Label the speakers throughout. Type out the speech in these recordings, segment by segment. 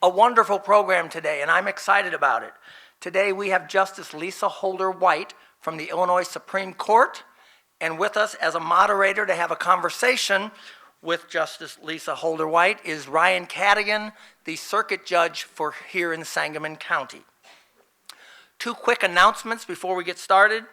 Speaker 1: a wonderful program today, and I'm excited about it. Today we have Justice Lisa Holder White from the Illinois Supreme Court, and with us as a moderator to have a conversation with Justice Lisa Holder White is Ryan Cadagin, the circuit judge for here in Sangamon County. Two quick announcements before we get started.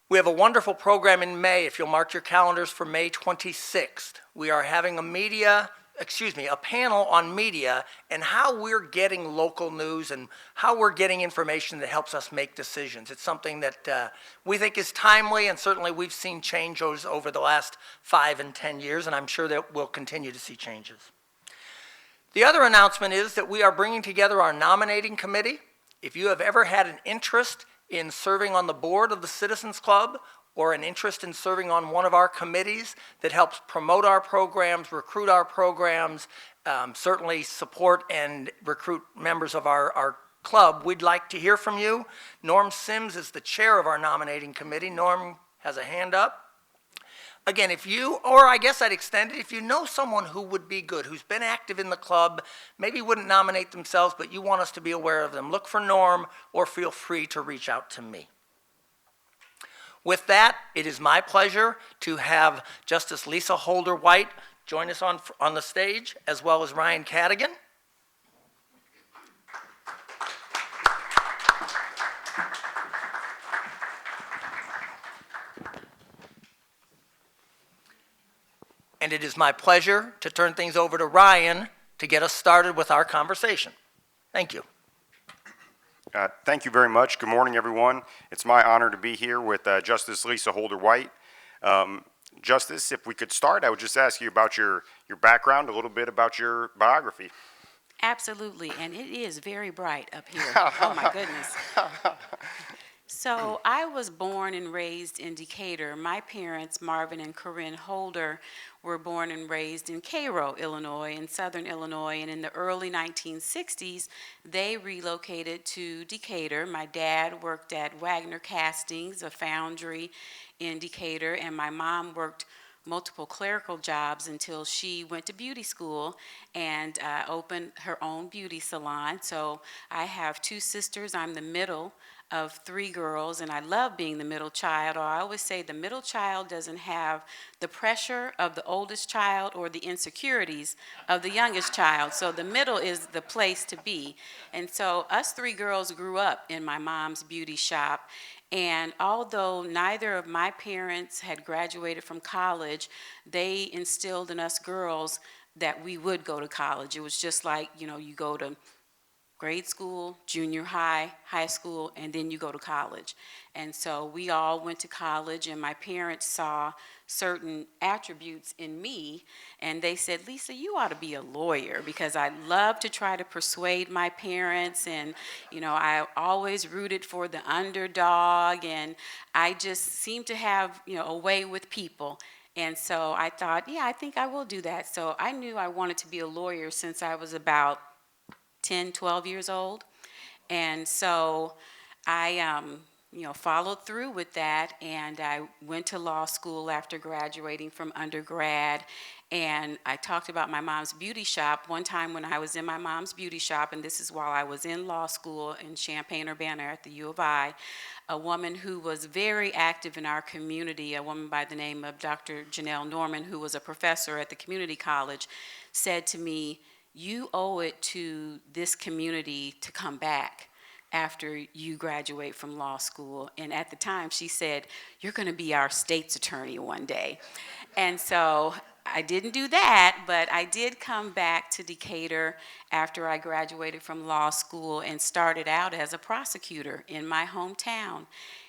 Speaker 1: We have a wonderful program in May, if you'll mark your calendars for May 26th. We are having a panel on media and how we're getting local news and how we're getting information that helps us make decisions. It's something that we think is timely, and certainly we've seen changes over the last 5 and 10 years, and I'm sure that we'll continue to see changes. The other announcement is that we are bringing together our nominating committee. If you have ever had an interest in serving on the board of the Citizens Club or an interest in serving on one of our committees that helps promote our programs, recruit our programs, certainly support and recruit members of our club, we'd like to hear from you. Norm Sims is the chair of our nominating committee. Norm has a hand up. Again, if you, or I guess I'd extend it, if you know someone who would be good, who's been active in the club, maybe wouldn't nominate themselves, but you want us to be aware of them, look for Norm or feel free to reach out to me. With that, it is my pleasure to have Justice Lisa Holder White join us on the stage, as well as Ryan Cadagin. And it is my pleasure to turn things over to Ryan to get us started with our conversation. Thank you.
Speaker 2: Thank you very much. Good morning, everyone. It's my honor to be here with Justice Lisa Holder White. Justice, if we could start, I would just ask you about your background, a little bit about your biography.
Speaker 3: Absolutely, and it is very bright up here. Oh my goodness. So I was born and raised in Decatur. My parents, Marvin and Corinne Holder, were born and raised in Cairo, Illinois, in southern Illinois. And in the early 1960s, they relocated to Decatur. My dad worked at Wagner Castings, a foundry in Decatur, and my mom worked multiple clerical jobs until she went to beauty school and opened her own beauty salon. So I have 2 sisters. I'm the middle of 3 girls, and I love being the middle child. Or I always say the middle child doesn't have the pressure of the oldest child or the insecurities of the youngest child. So the middle is the place to be. And so us 3 girls grew up in my mom's beauty shop. And although neither of my parents had graduated from college, they instilled in us girls that we would go to college. It was just like, you go to grade school, junior high, high school, and then you go to college. And so we all went to college, and my parents saw certain attributes in me, and they said, Lisa, you ought to be a lawyer, because I love to try to persuade my parents, and I always rooted for the underdog, and I just seemed to have a way with people. And so I thought, yeah, I think I will do that. So I knew I wanted to be a lawyer since I was about 10, 12 years old. And so I, followed through with that, and I went to law school after graduating from undergrad. And I talked about my mom's beauty shop. One time when I was in my mom's beauty shop, and this is while I was in law school in Champaign-Urbana at the U of I, a woman who was very active in our community, a woman by the name of Dr. Janelle Norman, who was a professor at the community college, said to me, you owe it to this community to come back after you graduate from law school. And at the time, she said, you're going to be our state's attorney one day. And so I didn't do that, but I did come back to Decatur after I graduated from law school and started out as a prosecutor in my hometown.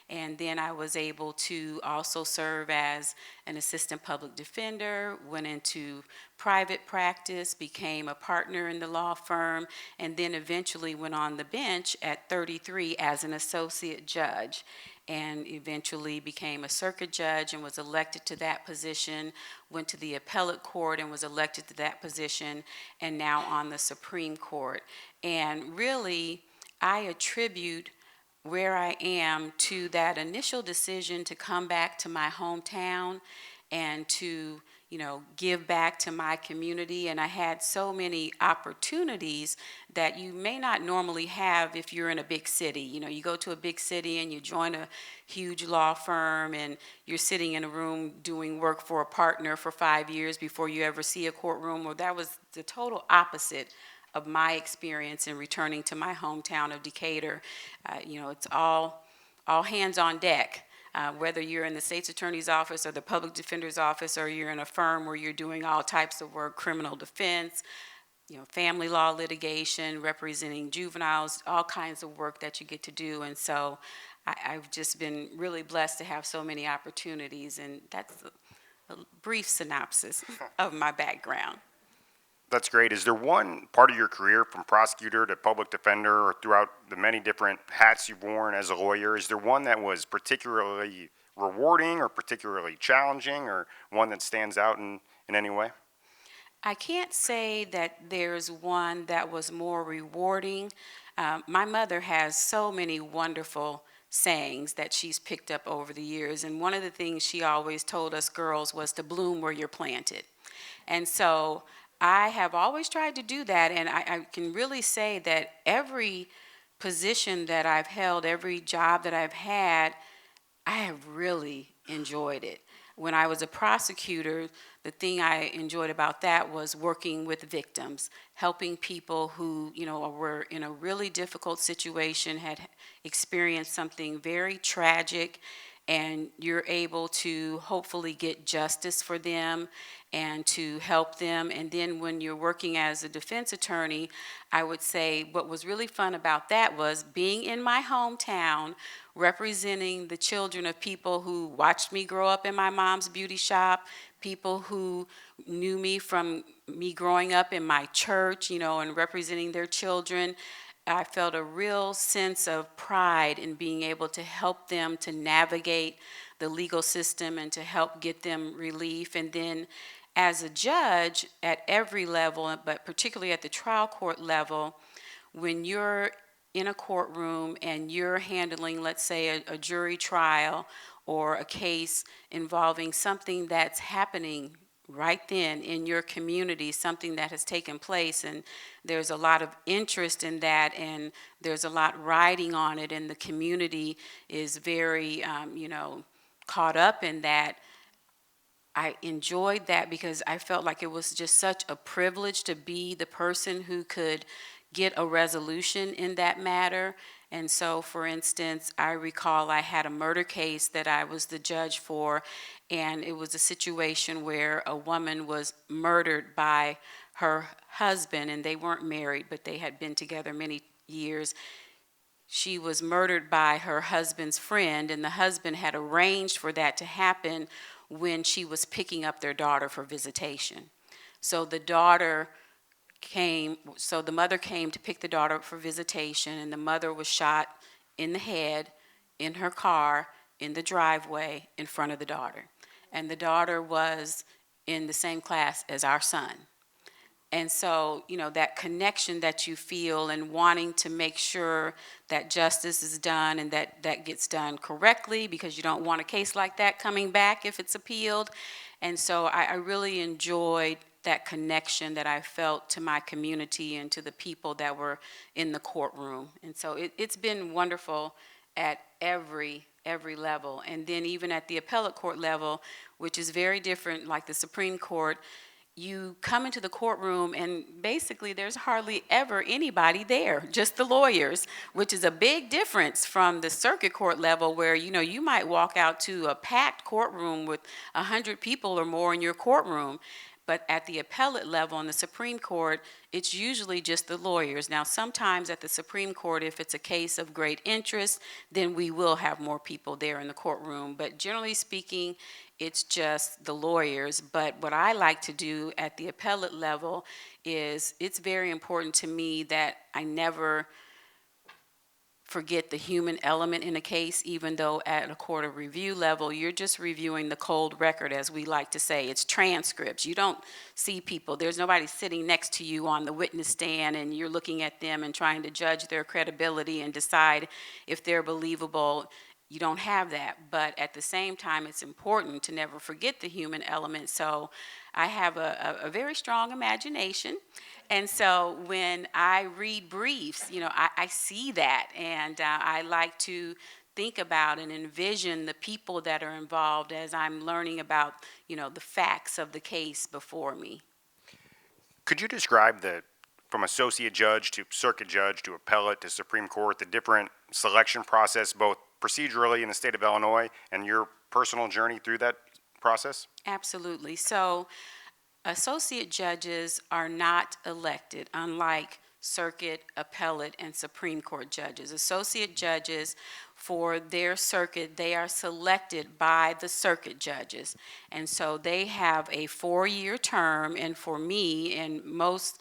Speaker 3: And then I was able to also serve as an assistant public defender, went into private practice, became a partner in the law firm, and then eventually went on the bench at 33 as an associate judge, and eventually became a circuit judge and was elected to that position, went to the appellate court and was elected to that position, and now on the Supreme Court. And really, I attribute where I am to that initial decision to come back to my hometown and to give back to my community. And I had so many opportunities that you may not normally have if you're in a big city. You go to a big city and you join a huge law firm and you're sitting in a room doing work for a partner for 5 years before you ever see a courtroom. Well, that was the total opposite of my experience in returning to my hometown of Decatur. It's all hands on deck. Whether you're in the state's attorney's office or the public defender's office, or you're in a firm where you're doing all types of work, criminal defense, family law litigation, representing juveniles, all kinds of work that you get to do. And so I've just been really blessed to have so many opportunities, and that's a brief synopsis of my background.
Speaker 2: That's great. Is there one part of your career, from prosecutor to public defender, or throughout the many different hats you've worn as a lawyer, is there one that was particularly rewarding or particularly challenging, or one that stands out in any way?
Speaker 3: I can't say that there's one that was more rewarding. My mother has so many wonderful sayings that she's picked up over the years, and one of the things she always told us girls was to bloom where you're planted. And so I have always tried to do that, and I can really say that every position that I've held, every job that I've had, I have really enjoyed it. When I was a prosecutor, the thing I enjoyed about that was working with victims, helping people who, were in a really difficult situation, had experienced something very tragic, and you're able to hopefully get justice for them and to help them. And then when you're working as a defense attorney, I would say what was really fun about that was being in my hometown, representing the children of people who watched me grow up in my mom's beauty shop, people who knew me from me growing up in my church, and representing their children. I felt a real sense of pride in being able to help them to navigate the legal system and to help get them relief. And then as a judge at every level, but particularly at the trial court level, when you're in a courtroom and you're handling, let's say, a jury trial or a case involving something that's happening right then in your community, something that has taken place, and there's a lot of interest in that, and there's a lot riding on it, and the community is very, caught up in that. I enjoyed that because I felt like it was just such a privilege to be the person who could get a resolution in that matter. And so, for instance, I recall I had a murder case that I was the judge for, and it was a situation where a woman was murdered by her husband, and they weren't married, but they had been together many years. She was murdered by her husband's friend, and the husband had arranged for that to happen when she was picking up their daughter for visitation. So the mother came to pick the daughter up for visitation, and the mother was shot in the head, in her car, in the driveway, in front of the daughter. And the daughter was in the same class as our son. And so, that connection that you feel and wanting to make sure that justice is done and that gets done correctly, because you don't want a case like that coming back if it's appealed. And so I really enjoyed that connection that I felt to my community and to the people that were in the courtroom. And so it's been wonderful at every level. And then even at the appellate court level, which is very different, like the Supreme Court, you come into the courtroom and basically there's hardly ever anybody there, just the lawyers, which is a big difference from the circuit court level where, you might walk out to a packed courtroom with 100 people or more in your courtroom. But at the appellate level in the Supreme Court, it's usually just the lawyers. Now, sometimes at the Supreme Court, if it's a case of great interest, then we will have more people there in the courtroom. But generally speaking, it's just the lawyers. But what I like to do at the appellate level is it's very important to me that I never forget the human element in a case, even though at a court of review level, you're just reviewing the cold record, as we like to say. It's transcripts. You don't see people. There's nobody sitting next to you on the witness stand and you're looking at them and trying to judge their credibility and decide if they're believable. You don't have that. But at the same time, it's important to never forget the human element. So I have a very strong imagination. And so when I read briefs, I see that, and I like to think about and envision the people that are involved as I'm learning about, the facts of the case before me.
Speaker 2: Could you describe from associate judge to circuit judge to appellate to Supreme Court, the different selection process, both procedurally in the state of Illinois and your personal journey through that process?
Speaker 3: Absolutely. So associate judges are not elected, unlike circuit, appellate, and Supreme Court judges. Associate judges, for their circuit, they are selected by the circuit judges. And so they have a 4-year term, and for me and most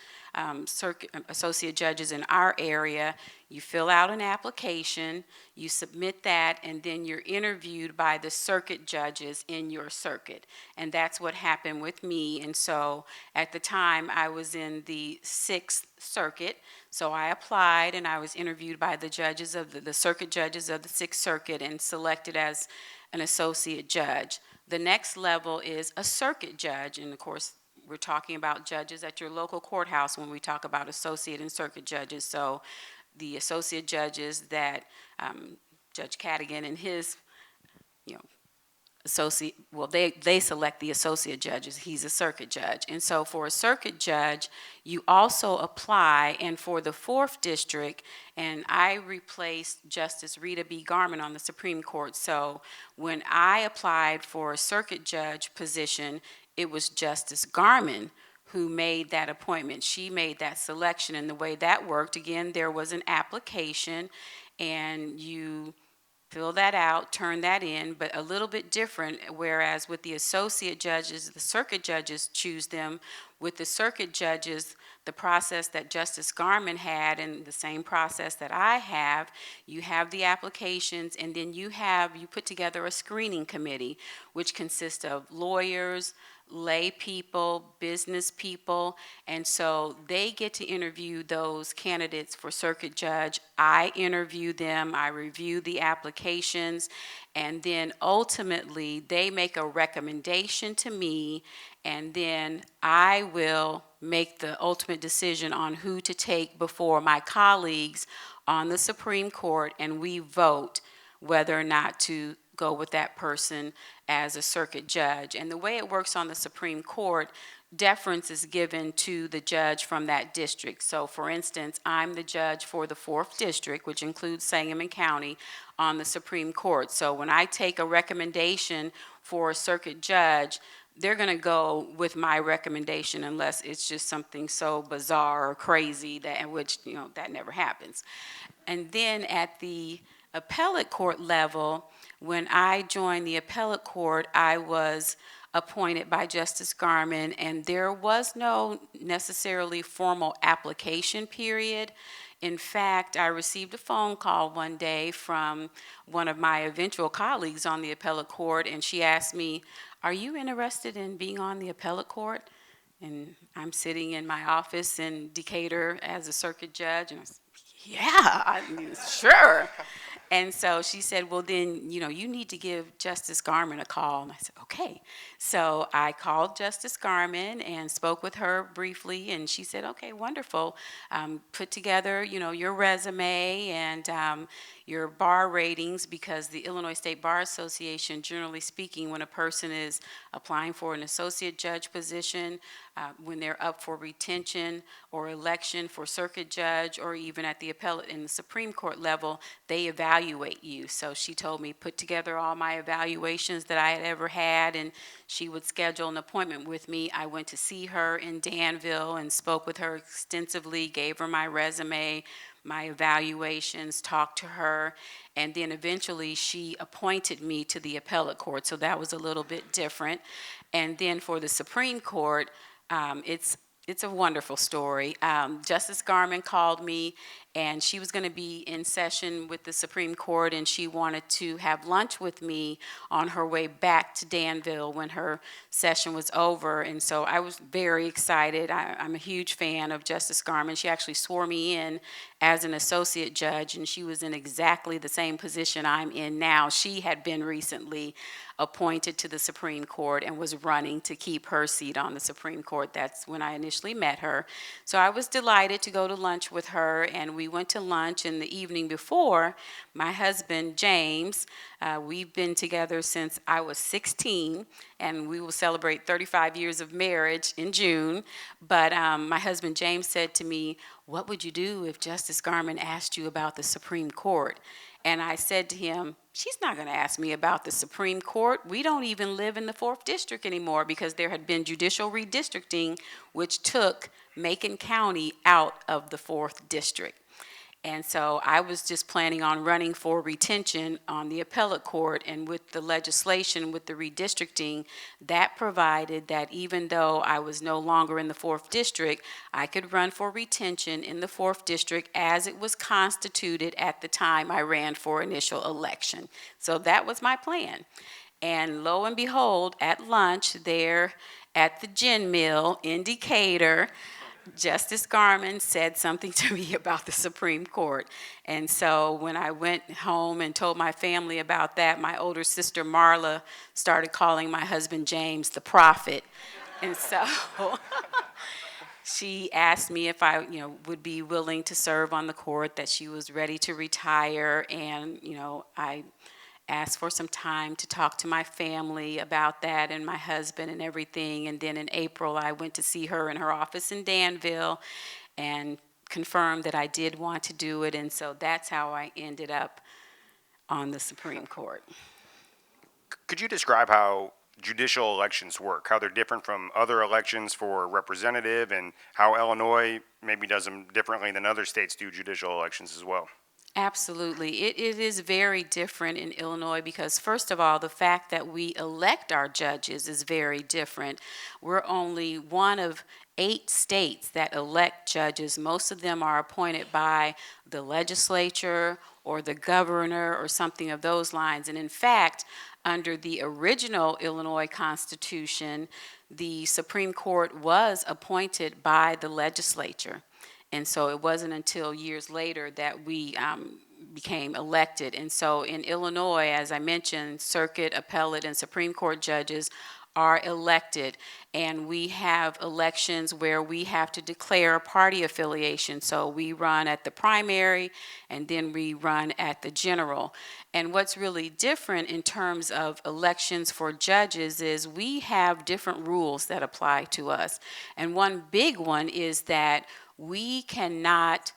Speaker 3: circuit associate judges in our area, you fill out an application, you submit that, and then you're interviewed by the circuit judges in your circuit. And that's what happened with me. And so at the time, I was in the 6th Circuit. So I applied, and I was interviewed by the judges of the circuit judges of the 6th Circuit and selected as an associate judge. The next level is a circuit judge, and of course, we're talking about judges at your local courthouse when we talk about associate and circuit judges. So the associate judges that Judge Cadagin and his, associate, well, they select the associate judges. He's a circuit judge. And so for a circuit judge, you also apply, and for the 4th District, and I replaced Justice Rita B. Garman on the Supreme Court. So when I applied for a circuit judge position, it was Justice Garman who made that appointment. She made that selection, and the way that worked, again, there was an application, and you fill that out, turn that in, but a little bit different, whereas with the associate judges, the circuit judges choose them. With the circuit judges, the process that Justice Garman had and the same process that I have, you have the applications, and then you put together a screening committee, which consists of lawyers, lay people, business people, and so they get to interview those candidates for circuit judge. I interview them, I review the applications, and then ultimately they make a recommendation to me, and then I will make the ultimate decision on who to take before my colleagues on the Supreme Court, and we vote whether or not to go with that person as a circuit judge. And the way it works on the Supreme Court, deference is given to the judge from that district. So for instance, I'm the judge for the 4th District, which includes Sangamon County, on the Supreme Court. So when I take a recommendation for a circuit judge, they're going to go with my recommendation unless it's just something so bizarre or crazy that that never happens. And then at the appellate court level, when I joined the appellate court, I was appointed by Justice Garman, and there was no necessarily formal application period. In fact, I received a phone call one day from one of my eventual colleagues on the appellate court, and she asked me, "Are you interested in being on the appellate court?" And I'm sitting in my office in Decatur as a circuit judge, and I said, "Yeah, sure." And so she said, "Well, then, you need to give Justice Garman a call." And I said, "Okay." So I called Justice Garman and spoke with her briefly, and she said, "Okay, wonderful. Put together, your resume and your bar ratings, because the Illinois State Bar Association, generally speaking, when a person is applying for an associate judge position, when they're up for retention or election for circuit judge, or even at the appellate in the Supreme Court level, they evaluate you." So she told me, put together all my evaluations that I had ever had, and she would schedule an appointment with me. I went to see her in Danville and spoke with her extensively, gave her my resume, my evaluations, talked to her, and then eventually she appointed me to the appellate court. So that was a little bit different. And then for the Supreme Court, it's a wonderful story. Justice Garman called me, and she was going to be in session with the Supreme Court, and she wanted to have lunch with me on her way back to Danville when her session was over. And so I was very excited. I'm a huge fan of Justice Garman. She actually swore me in as an associate judge, and she was in exactly the same position I'm in now. She had been recently appointed to the Supreme Court and was running to keep her seat on the Supreme Court. That's when I initially met her. So I was delighted to go to lunch with her, and we went to lunch. And the evening before, my husband, James, we've been together since I was 16, and we will celebrate 35 years of marriage in June. But my husband, James, said to me, "What would you do if Justice Garmon asked you about the Supreme Court?" And I said to him, "She's not going to ask me about the Supreme Court. We don't even live in the 4th District anymore," because there had been judicial redistricting, which took Macon County out of the 4th District. And so I was just planning on running for retention on the appellate court, and with the legislation, with the redistricting, that provided that even though I was no longer in the 4th District, I could run for retention in the 4th District as it was constituted at the time I ran for initial election. So that was my plan. And lo and behold, at lunch there at the gin mill in Decatur, Justice Garmon said something to me about the Supreme Court. And so when I went home and told my family about that, my older sister Marla started calling my husband James the prophet. And so she asked me if I, would be willing to serve on the court, that she was ready to retire. And, I asked for some time to talk to my family about that and my husband and everything. And then in April, I went to see her in her office in Danville and confirmed that I did want to do it. And so that's how I ended up on the Supreme Court.
Speaker 2: Could you describe how judicial elections work, how they're different from other elections for representative, and how Illinois maybe does them differently than other states do judicial elections as well?
Speaker 3: Absolutely. It is very different in Illinois because, first of all, the fact that we elect our judges is very different. We're only one of 8 states that elect judges. Most of them are appointed by the legislature or the governor or something of those lines. And in fact, under the original Illinois Constitution, the Supreme Court was appointed by the legislature. And so it wasn't until years later that we became elected. And so in Illinois, as I mentioned, circuit, appellate, and Supreme Court judges are elected. And we have elections where we have to declare a party affiliation. So we run at the primary, and then we run at the general. And what's really different in terms of elections for judges is we have different rules that apply to us. And one big one is that we cannot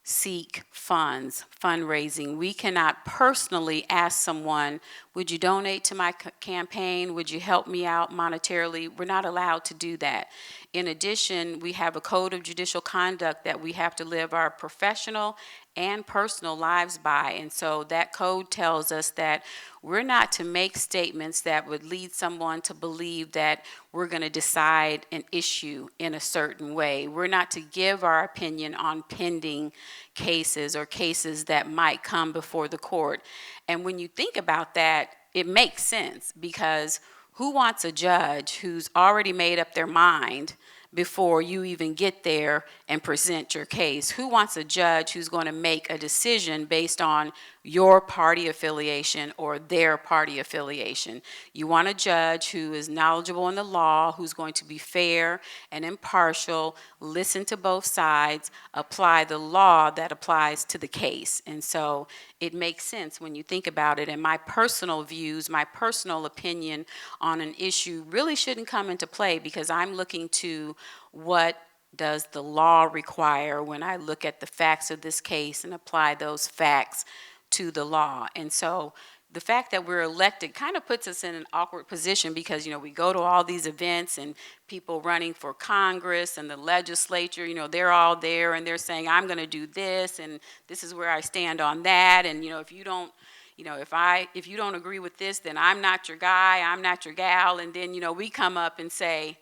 Speaker 3: seek fundraising. We cannot personally ask someone, "Would you donate to my campaign? Would you help me out monetarily?" We're not allowed to do that. In addition, we have a code of judicial conduct that we have to live our professional and personal lives by. And so that code tells us that we're not to make statements that would lead someone to believe that we're going to decide an issue in a certain way. We're not to give our opinion on pending cases or cases that might come before the court. And when you think about that, it makes sense, because who wants a judge who's already made up their mind before you even get there and present your case? Who wants a judge who's going to make a decision based on your party affiliation or their party affiliation? You want a judge who is knowledgeable in the law, who's going to be fair and impartial, listen to both sides, apply the law that applies to the case. And so it makes sense when you think about it. And my personal views, my personal opinion on an issue really shouldn't come into play, because I'm looking to what does the law require when I look at the facts of this case and apply those facts to the law. And so the fact that we're elected kind of puts us in an awkward position, because, we go to all these events and people running for Congress and the legislature, they're all there and they're saying, "I'm going to do this and this is where I stand on that. And, if you don't if you don't agree with this, then I'm not your guy, I'm not your gal." And then, we come up and say,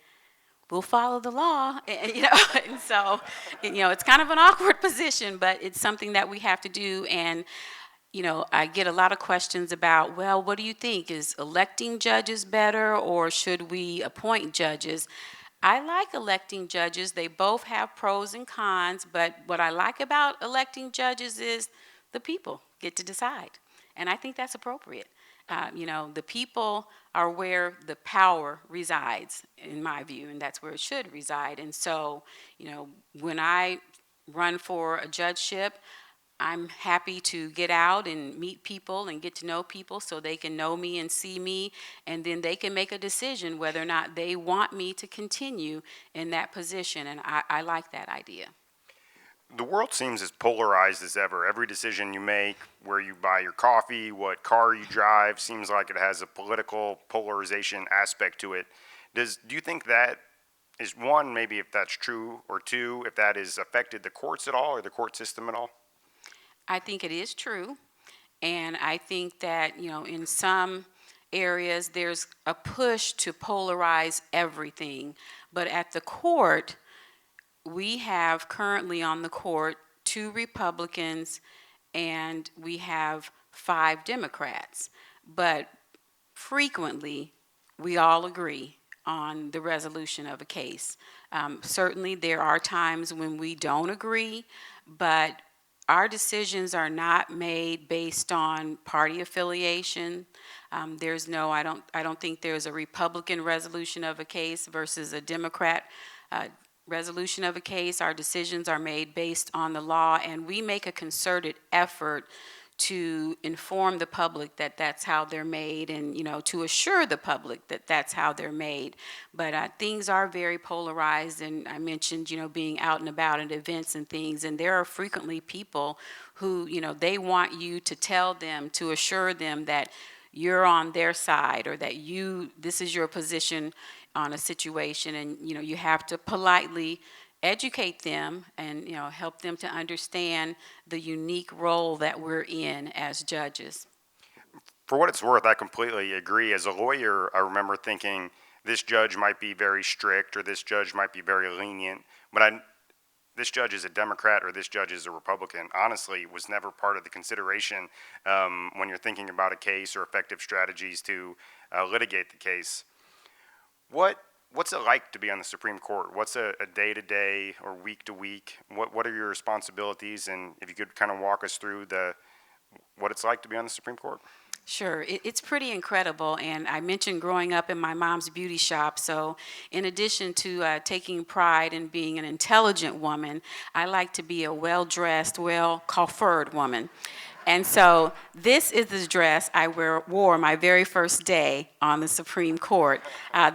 Speaker 3: "We'll follow the law." And so, it's kind of an awkward position, but it's something that we have to do. And, I get a lot of questions about, well, what do you think? Is electing judges better, or should we appoint judges? I like electing judges. They both have pros and cons, but what I like about electing judges is the people get to decide. And I think that's appropriate. The people are where the power resides, in my view, and that's where it should reside. And so, when I run for a judgeship, I'm happy to get out and meet people and get to know people so they can know me and see me, and then they can make a decision whether or not they want me to continue in that position, and I like that idea.
Speaker 2: The world seems as polarized as ever. Every decision you make, where you buy your coffee, what car you drive, seems like it has a political polarization aspect to it. Do you think that is, one, maybe if that's true, or two, if that has affected the courts at all or the court system at all?
Speaker 3: I think it is true, and I think that, in some areas there's a push to polarize everything, but at the court, we have currently on the court 2 Republicans and we have 5 Democrats, but frequently we all agree on the resolution of a case. Certainly there are times when we don't agree, but our decisions are not made based on party affiliation. I don't think there's a Republican resolution of a case versus a Democrat resolution of a case. Our decisions are made based on the law, and we make a concerted effort to inform the public that that's how they're made, and to assure the public that that's how they're made. But things are very polarized, and I mentioned being out and about at events and things, and there are frequently people who they want you to tell them, to assure them that you're on their side, or that this is your position on a situation, and you have to politely educate them and help them to understand the unique role that we're in as judges.
Speaker 2: For what it's worth, I completely agree. As a lawyer, I remember thinking this judge might be very strict or this judge might be very lenient, but this judge is a Democrat or this judge is a Republican, honestly, was never part of the consideration when you're thinking about a case or effective strategies to litigate the case. What's it like to be on the Supreme Court? What's a day-to-day or week-to-week? What are your responsibilities? And if you could kind of walk us through what it's like to be on the Supreme Court.
Speaker 3: Sure, it's pretty incredible, and I mentioned growing up in my mom's beauty shop, so in addition to taking pride in being an intelligent woman, I like to be a well-dressed, well-coiffured woman. And so this is the dress I wore my very first day on the Supreme Court.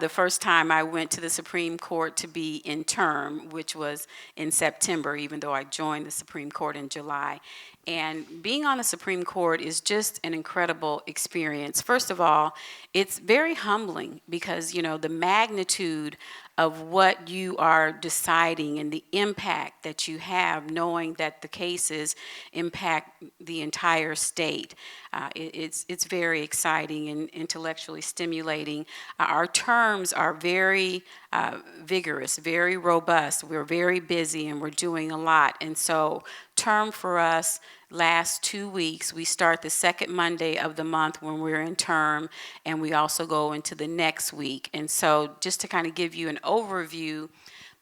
Speaker 3: The first time I went to the Supreme Court to be in term, which was in September, even though I joined the Supreme Court in July. And being on the Supreme Court is just an incredible experience. First of all, it's very humbling because, the magnitude of what you are deciding and the impact that you have, knowing that the cases impact the entire state. It's very exciting and intellectually stimulating. Our terms are very vigorous, very robust. We're very busy and we're doing a lot. And so term for us lasts 2 weeks. We start the second Monday of the month when we're in term, and we also go into the next week. And so just to kind of give you an overview,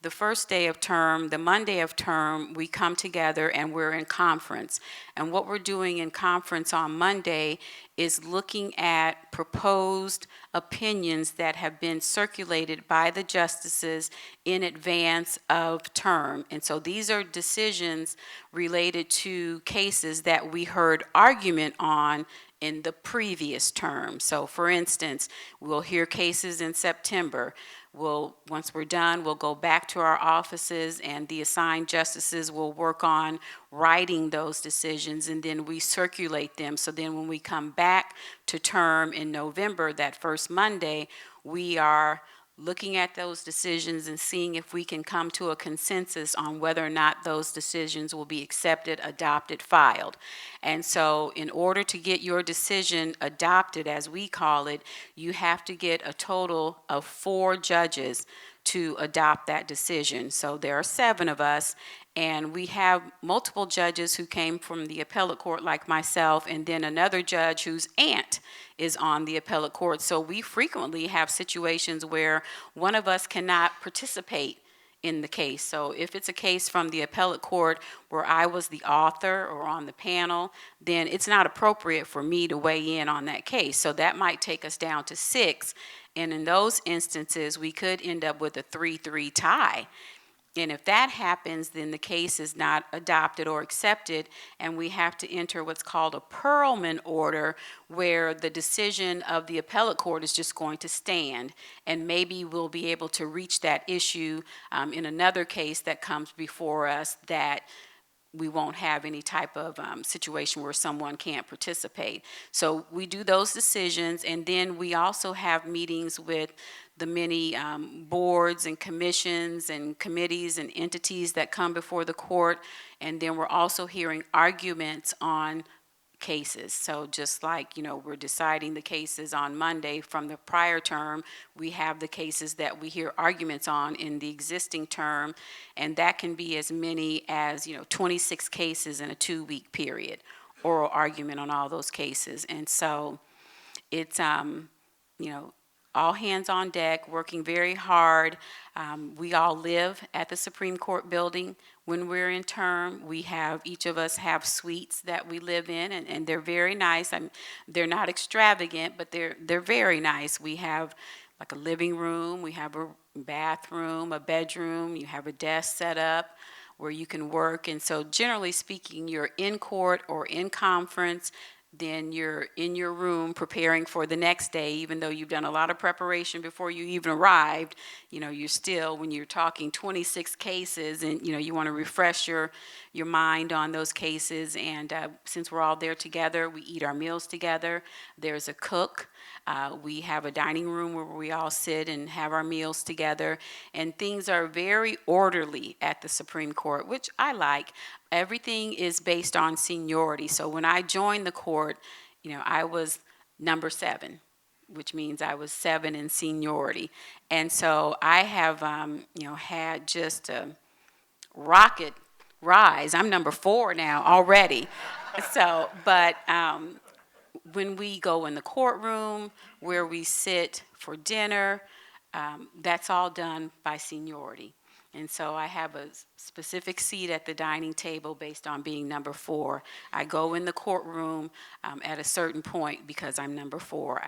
Speaker 3: the first day of term, the Monday of term, we come together and we're in conference. And what we're doing in conference on Monday is looking at proposed opinions that have been circulated by the justices in advance of term. And so these are decisions related to cases that we heard argument on in the previous term. So for instance, we'll hear cases in September. Once we're done, we'll go back to our offices and the assigned justices will work on writing those decisions, and then we circulate them. So then when we come back to term in November, that first Monday, we are looking at those decisions and seeing if we can come to a consensus on whether or not those decisions will be accepted, adopted, filed. And so in order to get your decision adopted, as we call it, you have to get a total of 4 judges to adopt that decision. So there are 7 of us, and we have multiple judges who came from the appellate court like myself, and then another judge whose aunt is on the appellate court. So we frequently have situations where one of us cannot participate in the case. So if it's a case from the appellate court where I was the author or on the panel, then it's not appropriate for me to weigh in on that case. So that might take us down to 6. And in those instances, we could end up with a 3-3 tie. And if that happens, then the case is not adopted or accepted, and we have to enter what's called a Perlman order, where the decision of the appellate court is just going to stand, and maybe we'll be able to reach that issue in another case that comes before us, that we won't have any type of situation where someone can't participate. So we do those decisions, and then we also have meetings with the many boards and commissions and committees and entities that come before the court, and then we're also hearing arguments on cases. So just like, we're deciding the cases on Monday from the prior term, we have the cases that we hear arguments on in the existing term, and that can be as many as, 26 cases in a 2-week period, oral argument on all those cases. And so it's, all hands on deck, working very hard. We all live at the Supreme Court building. When we're in term, each of us have suites that we live in, and they're very nice. They're not extravagant, but they're very nice. We have like a living room, we have a bathroom, a bedroom, you have a desk set up where you can work. And so generally speaking, you're in court or in conference, then you're in your room preparing for the next day, even though you've done a lot of preparation before you even arrived. You're still, when you're talking 26 cases, and you want to refresh your mind on those cases. And since we're all there together, we eat our meals together. There's a cook. We have a dining room where we all sit and have our meals together, and things are very orderly at the Supreme Court, which I like. Everything is based on seniority. So when I joined the court, I was number 7, which means I was 7 in seniority. And so I have, had just a rocket rise. I'm number 4 now already. So, but when we go in the courtroom, where we sit for dinner, that's all done by seniority. And so I have a specific seat at the dining table based on being number 4. I go in the courtroom at a certain point because I'm number 4.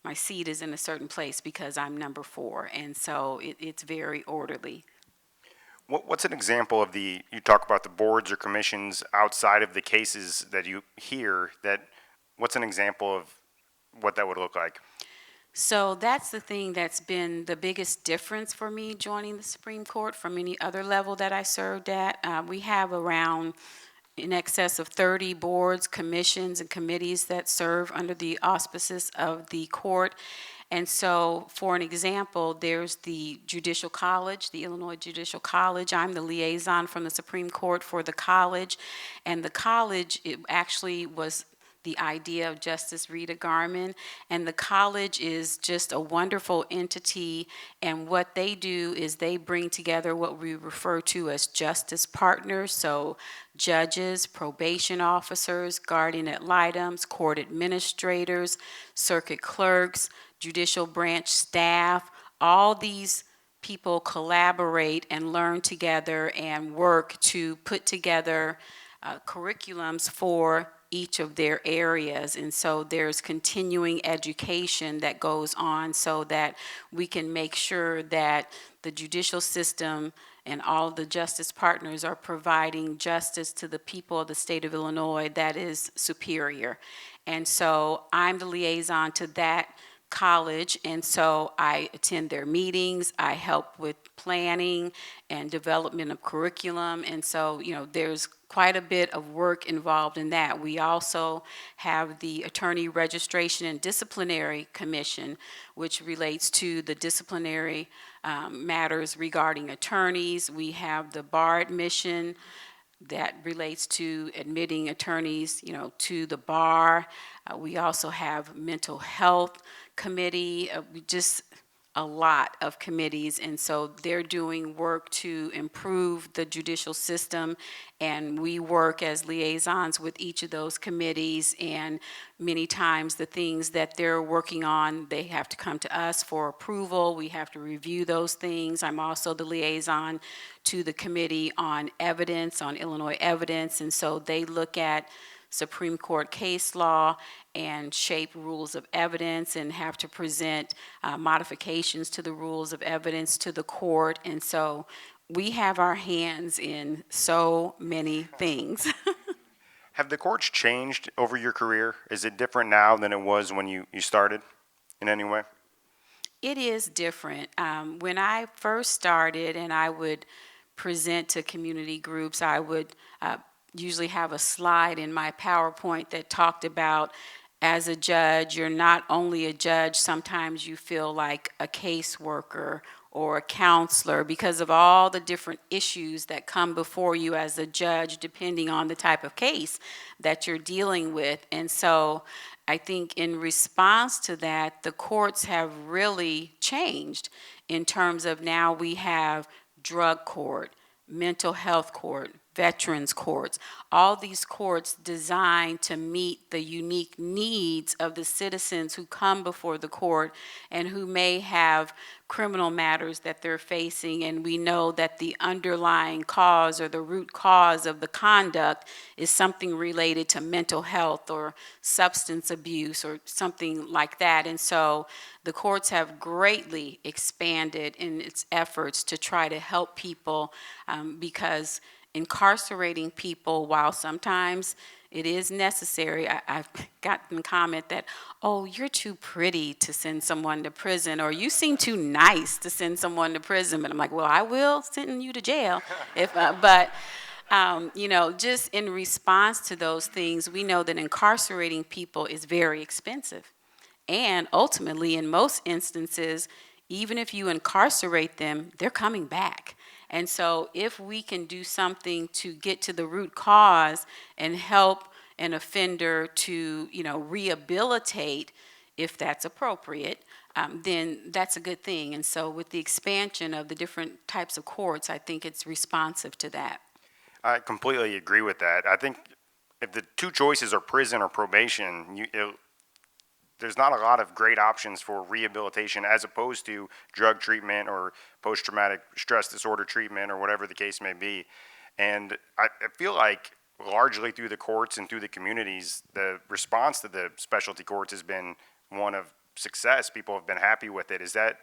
Speaker 3: My seat is in a certain place because I'm number 4. And so it's very orderly.
Speaker 2: What's an example of you talk about the boards or commissions outside of the cases that you hear, what's an example of what that would look like?
Speaker 3: So that's the thing that's been the biggest difference for me joining the Supreme Court from any other level that I served at. We have around in excess of 30 boards, commissions, and committees that serve under the auspices of the court. And so, for an example, there's the Judicial College, the Illinois Judicial College. I'm the liaison from the Supreme Court for the college. And the college, it actually was the idea of Justice Rita Garman, and the college is just a wonderful entity, and what they do is they bring together what we refer to as justice partners, so judges, probation officers, guardian ad litems, court administrators, circuit clerks, judicial branch staff. All these people collaborate and learn together and work to put together curriculums for each of their areas. And so there's continuing education that goes on so that we can make sure that the judicial system and all the justice partners are providing justice to the people of the state of Illinois that is superior. And so I'm the liaison to that college, and so I attend their meetings, I help with planning and development of curriculum, and so there's quite a bit of work involved in that. We also have the Attorney Registration and Disciplinary Commission, which relates to the disciplinary matters regarding attorneys. We have the Bar Admission that relates to admitting attorneys, to the bar. We also have Mental Health Committee. We just a lot of committees, and so they're doing work to improve the judicial system, and we work as liaisons with each of those committees, and many times the things that they're working on, they have to come to us for approval. We have to review those things. I'm also the liaison to the Committee on Evidence, on Illinois Evidence, and so they look at Supreme Court case law and shape rules of evidence and have to present modifications to the rules of evidence to the court. And so we have our hands in so many things.
Speaker 2: Have the courts changed over your career? Is it different now than it was when you started in any way?
Speaker 3: It is different. When I first started and I would present to community groups, I would usually have a slide in my PowerPoint that talked about, as a judge, you're not only a judge, sometimes you feel like a caseworker or a counselor because of all the different issues that come before you as a judge, depending on the type of case that you're dealing with. And so I think in response to that, the courts have really changed in terms of now we have drug court, mental health court, veterans courts, all these courts designed to meet the unique needs of the citizens who come before the court and who may have criminal matters that they're facing, and we know that the underlying cause or the root cause of the conduct is something related to mental health or substance abuse or something like that. And so the courts have greatly expanded in its efforts to try to help people because incarcerating people, while sometimes it is necessary, I've gotten comment that, oh, you're too pretty to send someone to prison, or you seem too nice to send someone to prison. But I'm like, well, I will send you to jail. Just in response to those things, we know that incarcerating people is very expensive. And ultimately, in most instances, even if you incarcerate them, they're coming back. And so if we can do something to get to the root cause and help an offender to, rehabilitate, if that's appropriate, then that's a good thing. And so with the expansion of the different types of courts, I think it's responsive to that.
Speaker 2: I completely agree with that. I think if the two choices are prison or probation, there's not a lot of great options for rehabilitation as opposed to drug treatment or post-traumatic stress disorder treatment or whatever the case may be. And I feel like largely through the courts and through the communities, the response to the specialty courts has been one of success. People have been happy with it. Has that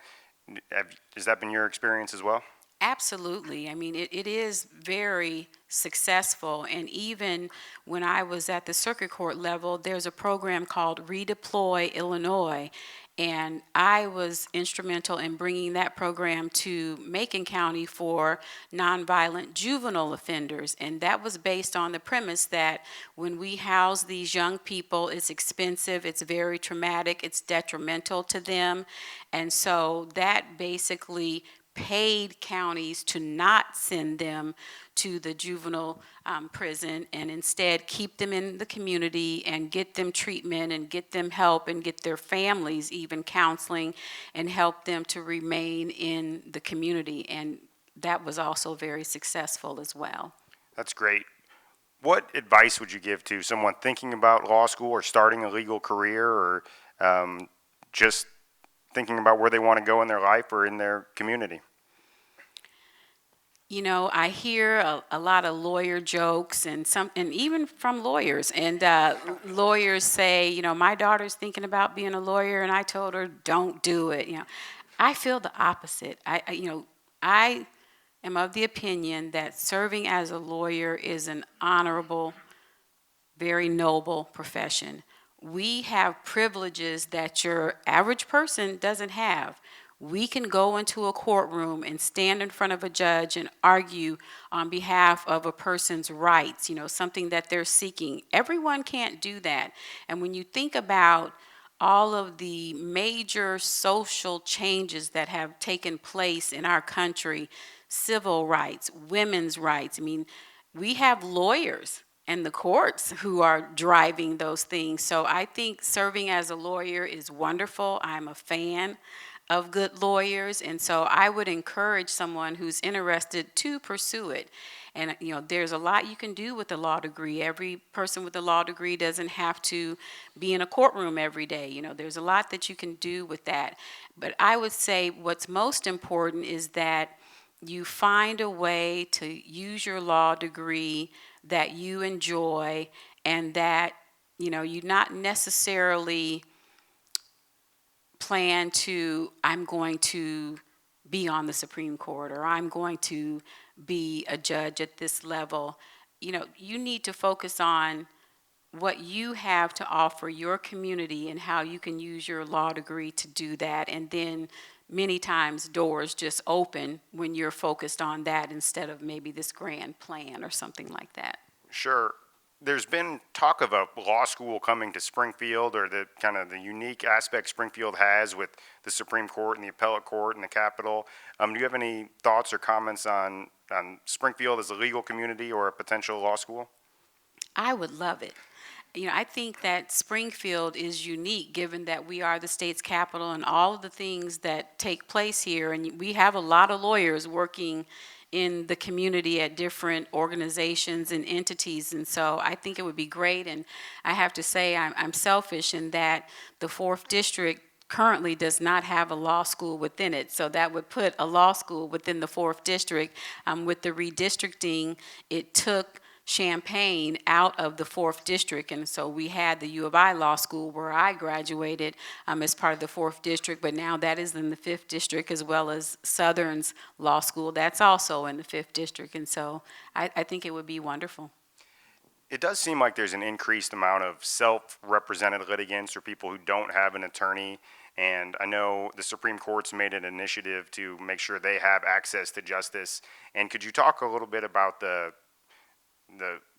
Speaker 2: been your experience as well?
Speaker 3: Absolutely. I mean, it is very successful. And even when I was at the circuit court level, there's a program called Redeploy Illinois. And I was instrumental in bringing that program to Macon County for nonviolent juvenile offenders. And that was based on the premise that when we house these young people, it's expensive, it's very traumatic, it's detrimental to them. And so that basically paid counties to not send them to the juvenile prison and instead keep them in the community and get them treatment and get them help and get their families even counseling and help them to remain in the community. And that was also very successful as well.
Speaker 2: That's great. What advice would you give to someone thinking about law school or starting a legal career or just thinking about where they want to go in their life or in their community?
Speaker 3: I hear a lot of lawyer jokes and even from lawyers. And lawyers say, my daughter's thinking about being a lawyer, and I told her, don't do it. I feel the opposite. I am of the opinion that serving as a lawyer is an honorable, very noble profession. We have privileges that your average person doesn't have. We can go into a courtroom and stand in front of a judge and argue on behalf of a person's rights, something that they're seeking. Everyone can't do that. And when you think about all of the major social changes that have taken place in our country, civil rights, women's rights, we have lawyers and the courts who are driving those things. So I think serving as a lawyer is wonderful. I'm a fan of good lawyers, and so I would encourage someone who's interested to pursue it. And there's a lot you can do with a law degree. Every person with a law degree doesn't have to be in a courtroom every day. There's a lot that you can do with that. But I would say what's most important is that you find a way to use your law degree that you enjoy, and that you not necessarily plan to, I'm going to be on the Supreme Court, or I'm going to be a judge at this level. You need to focus on what you have to offer your community and how you can use your law degree to do that. And then many times doors just open when you're focused on that instead of maybe this grand plan or something like that.
Speaker 2: Sure. There's been talk of a law school coming to Springfield, or the kind of the unique aspect Springfield has with the Supreme Court and the Appellate Court and the Capitol. Do you have any thoughts or comments on Springfield as a legal community or a potential law school?
Speaker 3: I would love it. I think that Springfield is unique given that we are the state's capital and all of the things that take place here. And we have a lot of lawyers working in the community at different organizations and entities. And so I think it would be great. And I have to say I'm selfish in that the 4th District currently does not have a law school within it. So that would put a law school within the 4th District. With the redistricting, it took Champaign out of the 4th District, and so we had the U of I Law School where I graduated as part of the 4th District, but now that is in the 5th District, as well as Southern's Law School. That's also in the 5th District, and so I think it would be wonderful.
Speaker 2: It does seem like there's an increased amount of self-represented litigants or people who don't have an attorney, and I know the Supreme Court's made an initiative to make sure they have access to justice. And could you talk a little bit about the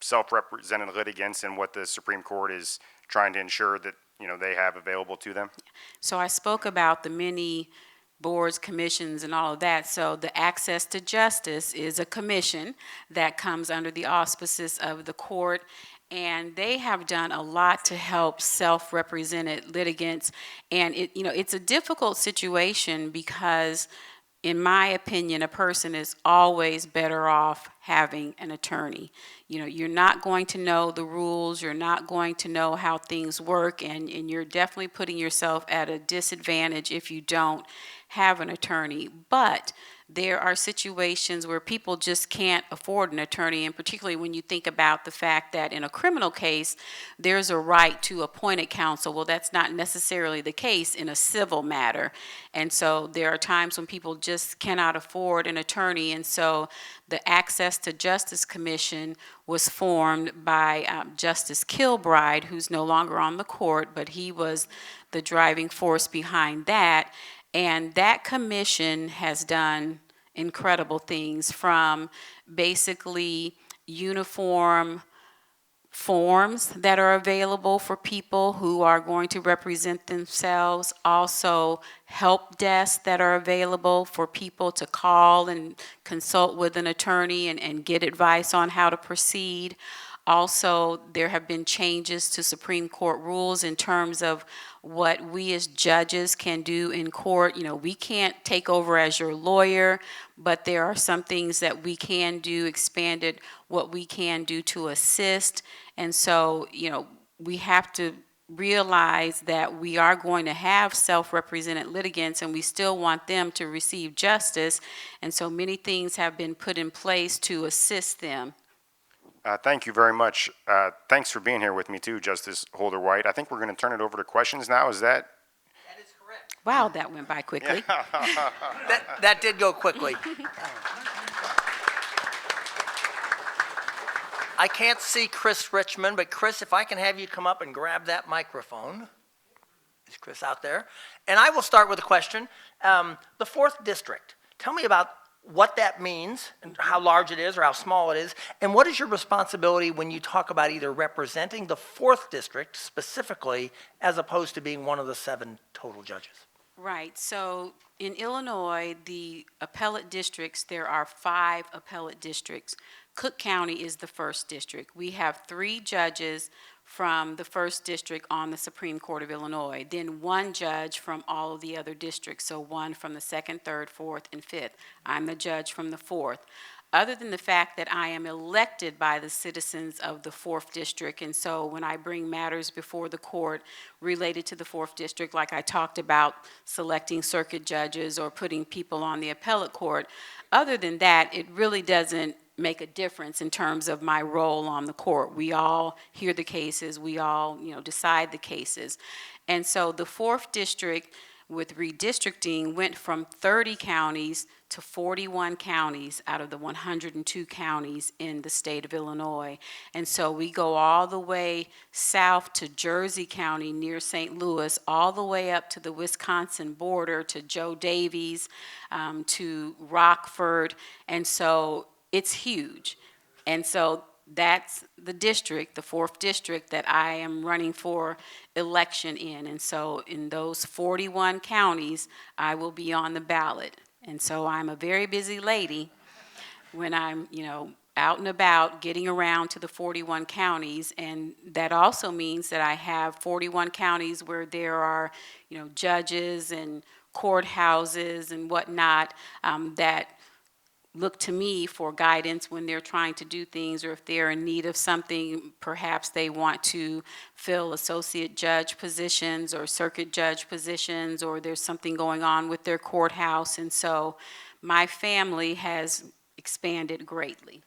Speaker 2: self-represented litigants and what the Supreme Court is trying to ensure that they have available to them?
Speaker 3: So I spoke about the many boards, commissions, and all of that. So the Access to Justice is a commission that comes under the auspices of the court, and they have done a lot to help self-represented litigants. And it's a difficult situation because, in my opinion, a person is always better off having an attorney. You're not going to know the rules, you're not going to know how things work, and you're definitely putting yourself at a disadvantage if you don't have an attorney. But there are situations where people just can't afford an attorney, and particularly when you think about the fact that in a criminal case, there's a right to appointed counsel. Well, that's not necessarily the case in a civil matter. And so there are times when people just cannot afford an attorney, and so the Access to Justice Commission was formed by Justice Kilbride, who's no longer on the court, but he was the driving force behind that. And that commission has done incredible things, from basically uniform forms that are available for people who are going to represent themselves, also help desks that are available for people to call and consult with an attorney and get advice on how to proceed. Also, there have been changes to Supreme Court rules in terms of what we as judges can do in court. We can't take over as your lawyer, but there are some things that we can do, expanded what we can do to assist. And so, we have to realize that we are going to have self-represented litigants, and we still want them to receive justice. And so many things have been put in place to assist them.
Speaker 2: Thank you very much. Thanks for being here with me too, Justice Holder White. I think we're going to turn it over to questions now. Is that?
Speaker 1: That is correct.
Speaker 3: Wow, that went by quickly.
Speaker 1: That did go quickly. I can't see Chris Richmond, but Chris, if I can have you come up and grab that microphone. Is Chris out there? And I will start with a question. The 4th District, tell me about what that means and how large it is or how small it is, and what is your responsibility when you talk about either representing the 4th District specifically as opposed to being one of the 7 total judges?
Speaker 3: Right. So in Illinois, the appellate districts, there are 5 appellate districts. Cook County is the first district. We have 3 judges from the first district on the Supreme Court of Illinois, then 1 judge from all of the other districts, so 1 from the 2nd, 3rd, 4th, and 5th. I'm the judge from the 4th. Other than the fact that I am elected by the citizens of the 4th district, and so when I bring matters before the court related to the 4th district, like I talked about selecting circuit judges or putting people on the appellate court, other than that, it really doesn't make a difference in terms of my role on the court. We all hear the cases, we all, decide the cases. And so the 4th district with redistricting went from 30 counties to 41 counties out of the 102 counties in the state of Illinois. And so we go all the way south to Jersey County near St. Louis, all the way up to the Wisconsin border to Joe Davies, to Rockford. And so it's huge. And so that's the district, the 4th district, that I am running for election in. And so in those 41 counties, I will be on the ballot. And so I'm a very busy lady when I'm, out and about getting around to the 41 counties. And that also means that I have 41 counties where there are, judges and courthouses and whatnot, that look to me for guidance when they're trying to do things, or if they're in need of something. Perhaps they want to fill associate judge positions or circuit judge positions, or there's something going on with their courthouse. And so my family has expanded greatly.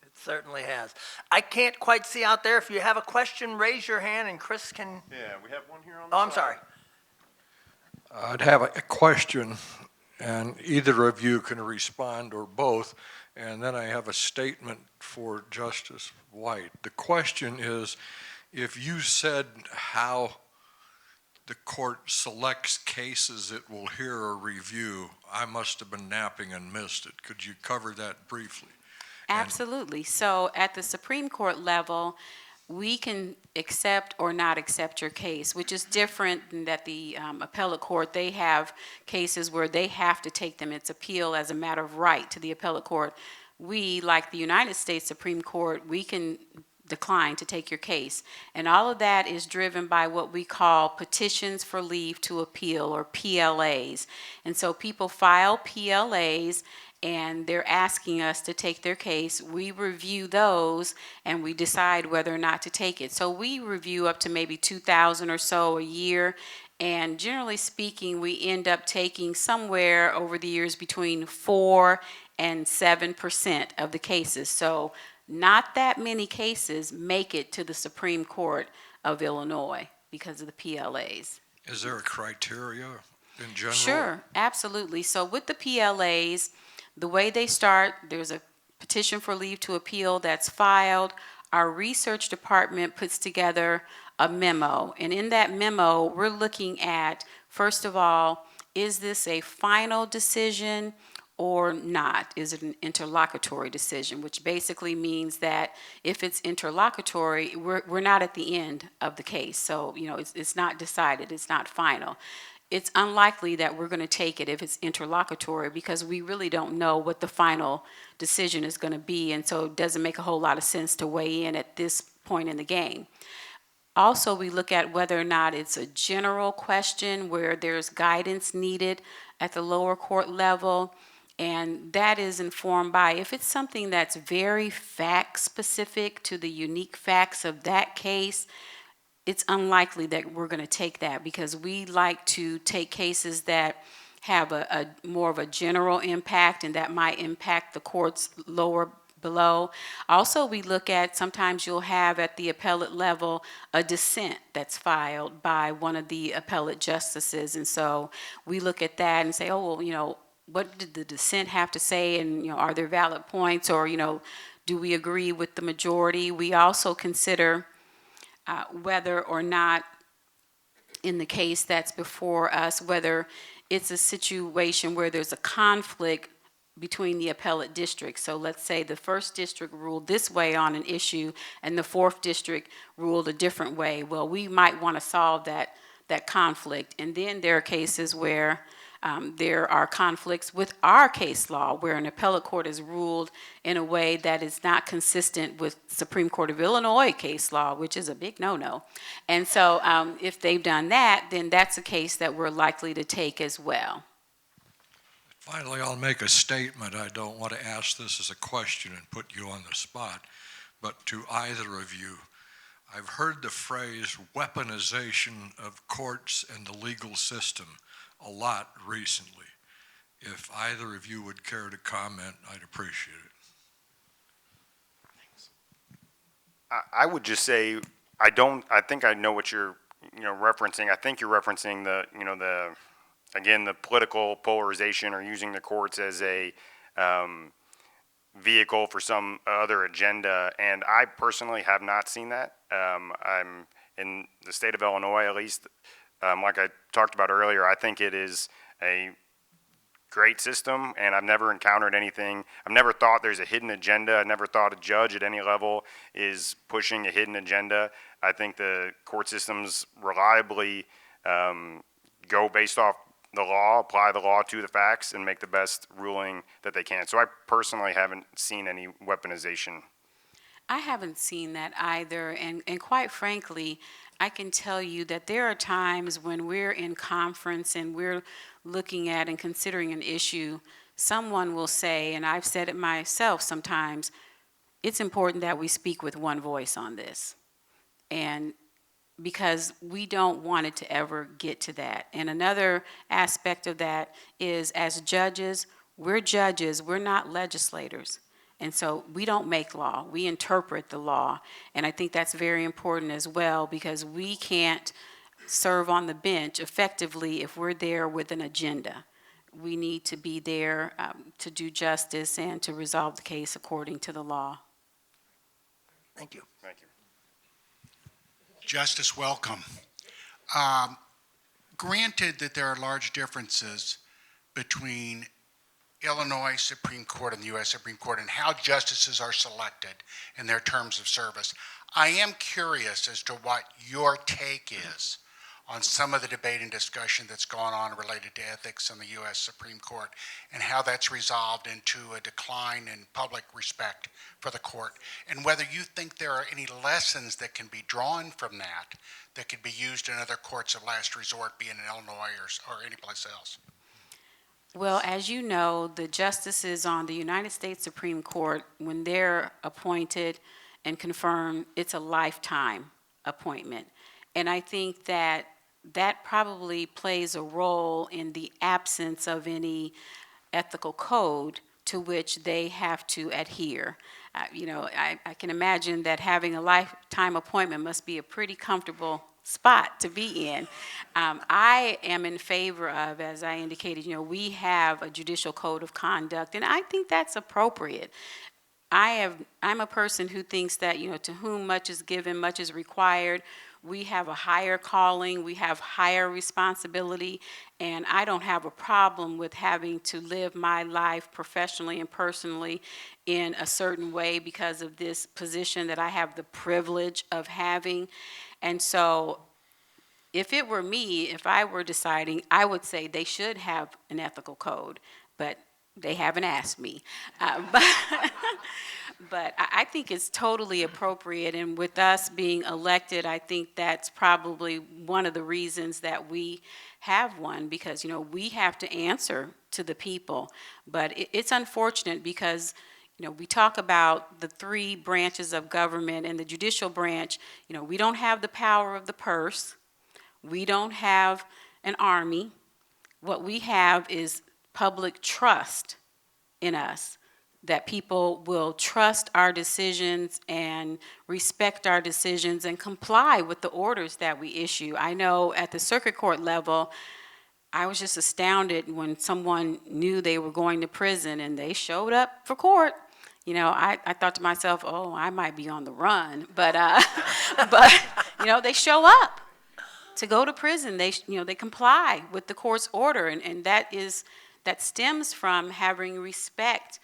Speaker 1: It certainly has. I can't quite see out there. If you have a question, raise your hand and Chris can.
Speaker 2: Yeah, we have one here on the
Speaker 1: Oh, I'm
Speaker 2: side.
Speaker 1: sorry.
Speaker 4: I'd have a question, and either of you can respond or both, and then I have a statement for Justice White. The question is, if you said how the court selects cases it will hear or review, I must have been napping and missed it. Could you cover that briefly?
Speaker 3: Absolutely. So at the Supreme Court level, we can accept or not accept your case, which is different than that the appellate court, they have cases where they have to take them. It's appeal as a matter of right to the appellate court. We, like the United States Supreme Court, we can decline to take your case. And all of that is driven by what we call petitions for leave to appeal, or PLAs. And so people file PLAs, and they're asking us to take their case. We review those, and we decide whether or not to take it. So we review up to maybe 2,000 or so a year, and generally speaking, we end up taking somewhere over the years between 4 and 7% of the cases. So not that many cases make it to the Supreme Court of Illinois because of the PLAs.
Speaker 4: Is there a criteria in general?
Speaker 3: Sure, absolutely. So with the PLAs, the way they start, there's a petition for leave to appeal that's filed. Our research department puts together a memo, and in that memo, we're looking at, first of all, is this a final decision or not? Is it an interlocutory decision, which basically means that if it's interlocutory, we're not at the end of the case. So, it's not decided, it's not final. It's unlikely that we're going to take it if it's interlocutory, because we really don't know what the final decision is going to be, and so it doesn't make a whole lot of sense to weigh in at this point in the game. Also, we look at whether or not it's a general question where there's guidance needed at the lower court level, and that is informed by if it's something that's very fact-specific to the unique facts of that case. It's unlikely that we're going to take that, because we like to take cases that have a more of a general impact, and that might impact the courts lower below. Also, we look at, sometimes you'll have at the appellate level a dissent that's filed by one of the appellate justices, and so we look at that and say, oh, well, what did the dissent have to say, and are there valid points, or do we agree with the majority? We also consider whether or not, in the case that's before us, whether it's a situation where there's a conflict between the appellate districts. So let's say the first district ruled this way on an issue and the fourth district ruled a different way. Well, we might want to solve that conflict. And then there are cases where There are conflicts with our case law where an appellate court has ruled in a way that is not consistent with Supreme Court of Illinois case law, which is a big no-no. And so if they've done that, then that's a case that we're likely to take as well.
Speaker 4: Finally, I'll make a statement. I don't want to ask this as a question and put you on the spot, but to either of you, I've heard the phrase weaponization of courts and the legal system a lot recently. If either of you would care to comment, I'd appreciate it.
Speaker 2: I would just say, I think I know what you're, referencing. I think you're referencing the political polarization or using the courts as a vehicle for some other agenda. And I personally have not seen that. I'm in the state of Illinois, at least, like I talked about earlier, I think it is a great system, and I've never encountered anything. I've never thought there's a hidden agenda. I've never thought a judge at any level is pushing a hidden agenda. I think the court systems reliably go based off the law, apply the law to the facts, and make the best ruling that they can. So I personally haven't seen any weaponization.
Speaker 3: I haven't seen that either, and quite frankly, I can tell you that there are times when we're in conference and we're looking at and considering an issue, someone will say, and I've said it myself sometimes, it's important that we speak with one voice on this. And because we don't want it to ever get to that. And another aspect of that is, as judges, we're not legislators. And so we don't make law, we interpret the law. And I think that's very important as well, because we can't serve on the bench effectively if we're there with an agenda. We need to be there to do justice and to resolve the case according to the law.
Speaker 1: Thank you.
Speaker 2: Thank you.
Speaker 5: Justice, welcome. Granted that there are large differences between Illinois Supreme Court and the U.S. Supreme Court and how justices are selected in their terms of service, I am curious as to what your take is on some of the debate and discussion that's gone on related to ethics in the U.S. Supreme Court and how that's resolved into a decline in public respect for the court, and whether you think there are any lessons that can be drawn from that could be used in other courts of last resort, be it in Illinois or anyplace else.
Speaker 3: Well, as you know, the justices on the United States Supreme Court, when they're appointed and confirmed, it's a lifetime appointment. And I think that probably plays a role in the absence of any ethical code to which they have to adhere. I can imagine that having a lifetime appointment must be a pretty comfortable spot to be in. I am in favor of, as I indicated, we have a judicial code of conduct, and I think that's appropriate. I'm a person who thinks that, to whom much is given, much is required. We have a higher calling, we have higher responsibility, and I don't have a problem with having to live my life professionally and personally in a certain way because of this position that I have the privilege of having. And so if it were me, if I were deciding, I would say they should have an ethical code, but they haven't asked me. But I think it's totally appropriate, and with us being elected, I think that's probably one of the reasons that we have one, because, we have to answer to the people. But it's unfortunate because, we talk about the three branches of government, and the judicial branch, we don't have the power of the purse. We don't have an army. What we have is public trust in us, that people will trust our decisions and respect our decisions and comply with the orders that we issue. I know at the circuit court level, I was just astounded when someone knew they were going to prison and they showed up for court. I thought to myself, oh, I might be on the run, but they show up to go to prison. They comply with the court's order, and that stems from having respect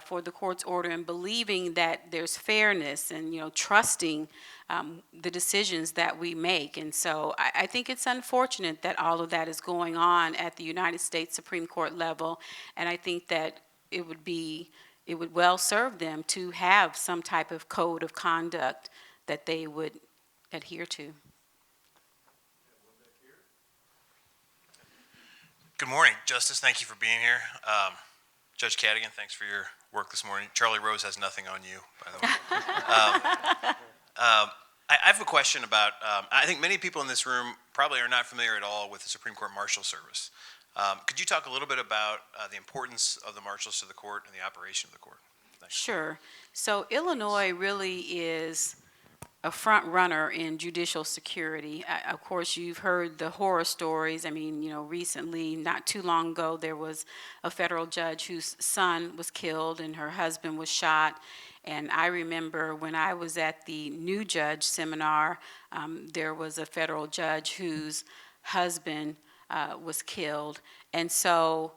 Speaker 3: for the court's order and believing that there's fairness and, trusting the decisions that we make. And so I think it's unfortunate that all of that is going on at the United States Supreme Court level. And I think that it would well serve them to have some type of code of conduct that they would adhere to.
Speaker 6: Good morning, Justice. Thank you for being here. Judge Cadagin, thanks for your work this morning. Charlie Rose has nothing on you, by the way. I have a question about, I think many people in this room probably are not familiar at all with the Supreme Court Marshal Service. Could you talk a little bit about the importance of the Marshals to the court and the operation of the court? Thanks.
Speaker 3: Sure. So Illinois really is a front runner in judicial security. Of course, you've heard the horror stories. I mean, recently, not too long ago, there was a federal judge whose son was killed and her husband was shot. And I remember when I was at the new judge seminar, there was a federal judge whose husband was killed. And so,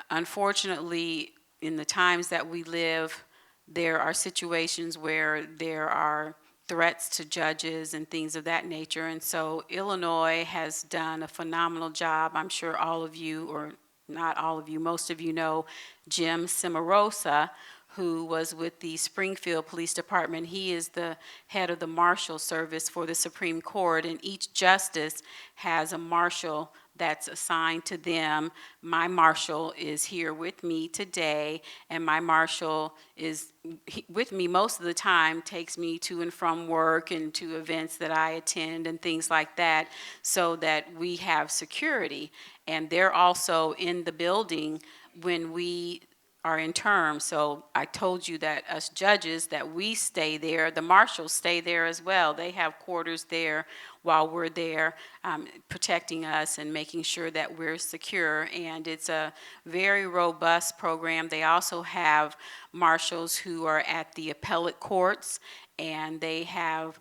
Speaker 3: unfortunately, in the times that we live, there are situations where there are threats to judges and things of that nature. And so Illinois has done a phenomenal job. I'm sure all of you, or not all of you, most of you know Jim Cimarosa, who was with the Springfield Police Department. He is the head of the Marshal Service for the Supreme Court, and each justice has a marshal that's assigned to them. My marshal is here with me today, and my marshal is with me most of the time, takes me to and from work and to events that I attend and things like that, so that we have security. And they're also in the building when we are in term. So I told you that us judges, that we stay there, the marshals stay there as well. They have quarters there while we're there, protecting us and making sure that we're secure. And it's a very robust program. They also have marshals who are at the appellate courts, and they have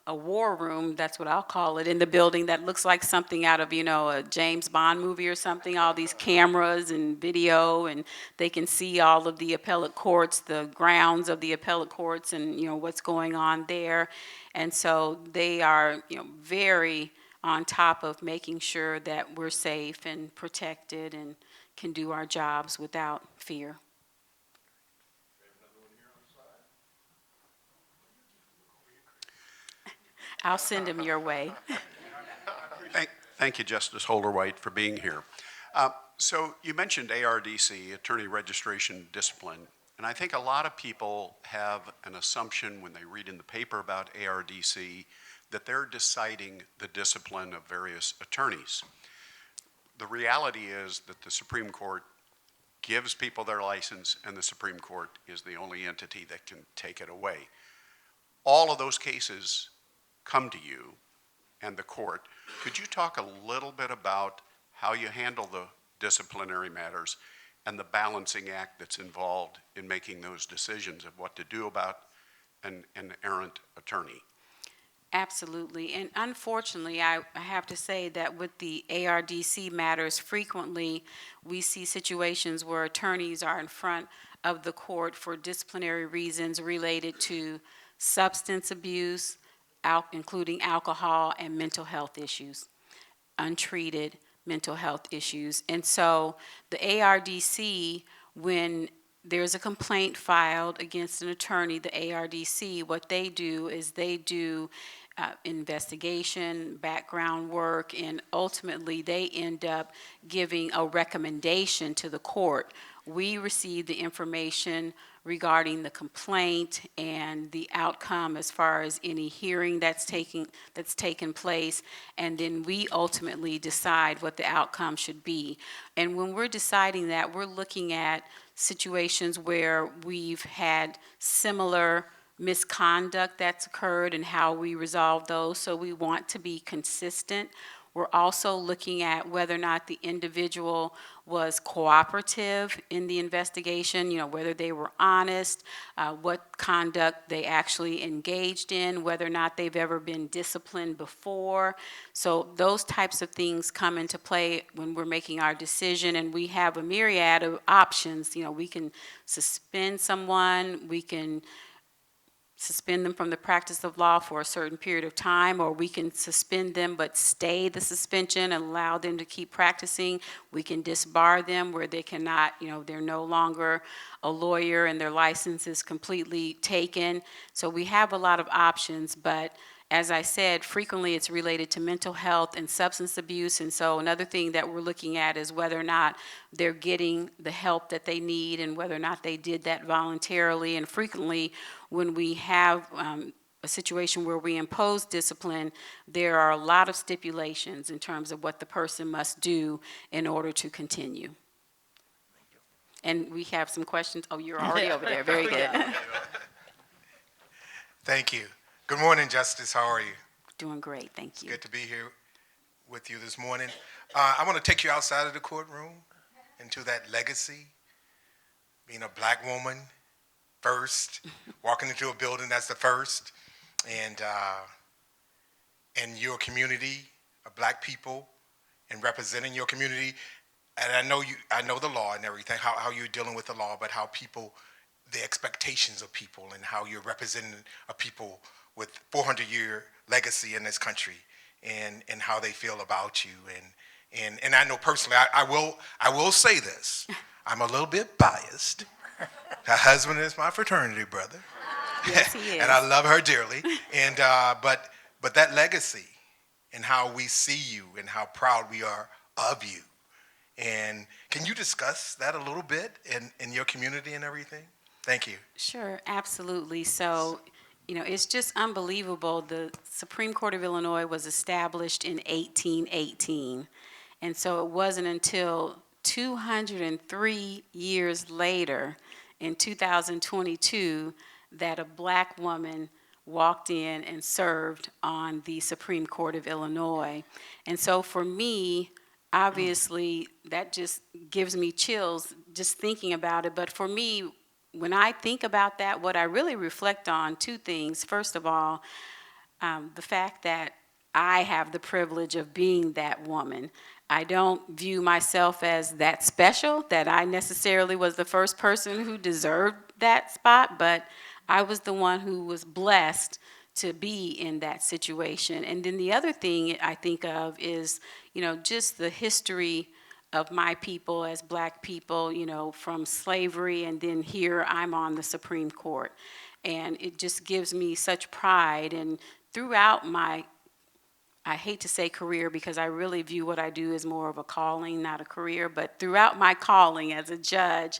Speaker 3: a war room, that's what I'll call it, in the building that looks like something out of, a James Bond movie or something, all these cameras and video, and they can see all of the appellate courts, the grounds of the appellate courts, and, what's going on there. And so they are, very on top of making sure that we're safe and protected and can do our jobs without fear. I'll send him your way.
Speaker 7: Thank you, Justice Holder-White, for being here. So you mentioned ARDC, Attorney Registration Discipline, and I think a lot of people have an assumption when they read in the paper about ARDC that they're deciding the discipline of various attorneys. The reality is that the Supreme Court gives people their license, and the Supreme Court is the only entity that can take it away. All of those cases come to you and the court. Could you talk a little bit about how you handle the disciplinary matters and the balancing act that's involved in making those decisions of what to do about an errant attorney?
Speaker 3: Absolutely. And unfortunately, I have to say that with the ARDC matters, frequently we see situations where attorneys are in front of the court for disciplinary reasons related to substance abuse, including alcohol and mental health issues, untreated mental health issues. And so the ARDC, when there's a complaint filed against an attorney, the ARDC, what they do is they do investigation, background work, and ultimately they end up giving a recommendation to the court. We receive the information regarding the complaint and the outcome as far as any hearing that's taken place, and then we ultimately decide what the outcome should be. And when we're deciding that, we're looking at situations where we've had similar misconduct that's occurred and how we resolve those. So we want to be consistent We're also looking at whether or not the individual was cooperative in the investigation, whether they were honest, what conduct they actually engaged in, whether or not they've ever been disciplined before. So those types of things come into play when we're making our decision, and we have a myriad of options. We can suspend someone, we can suspend them from the practice of law for a certain period of time, or we can suspend them but stay the suspension and allow them to keep practicing. We can disbar them where they cannot, they're no longer a lawyer and their license is completely taken. So we have a lot of options, but as I said, frequently it's related to mental health and substance abuse. And so another thing that we're looking at is whether or not they're getting the help that they need and whether or not they did that voluntarily. And frequently when we have a situation where we impose discipline, there are a lot of stipulations in terms of what the person must do in order to continue. And we have some questions. Oh, you're already over there. Very good.
Speaker 8: Thank you. Good morning, Justice. How are you?
Speaker 3: Doing great. Thank you.
Speaker 8: Good to be here with you this morning. I want to take you outside of the courtroom into that legacy, being a black woman first, walking into a building that's the first, and your community of black people and representing your community. And I know the law and everything, how you're dealing with the law, but how people, the expectations of people and how you're representing a people with 400-year legacy in this country and how they feel about you. And I know personally, I will say this, I'm a little bit biased. Her husband is my fraternity brother.
Speaker 3: Yes, he is.
Speaker 8: And I love her dearly. And but that legacy and how we see you and how proud we are of you. And can you discuss that a little bit in your community and everything? Thank you.
Speaker 3: Sure, absolutely. So, it's just unbelievable. The Supreme Court of Illinois was established in 1818. And so it wasn't until 203 years later, in 2022, that a black woman walked in and served on the Supreme Court of Illinois. And so for me, obviously, that just gives me chills just thinking about it. But for me, when I think about that, what I really reflect on, two things. First of all, the fact that I have the privilege of being that woman. I don't view myself as that special, that I necessarily was the first person who deserved that spot, but I was the one who was blessed to be in that situation. And then the other thing I think of is, just the history of my people as black people, from slavery, and then here I'm on the Supreme Court. And it just gives me such pride. And throughout my, I hate to say career because I really view what I do as more of a calling, not a career, but throughout my calling as a judge,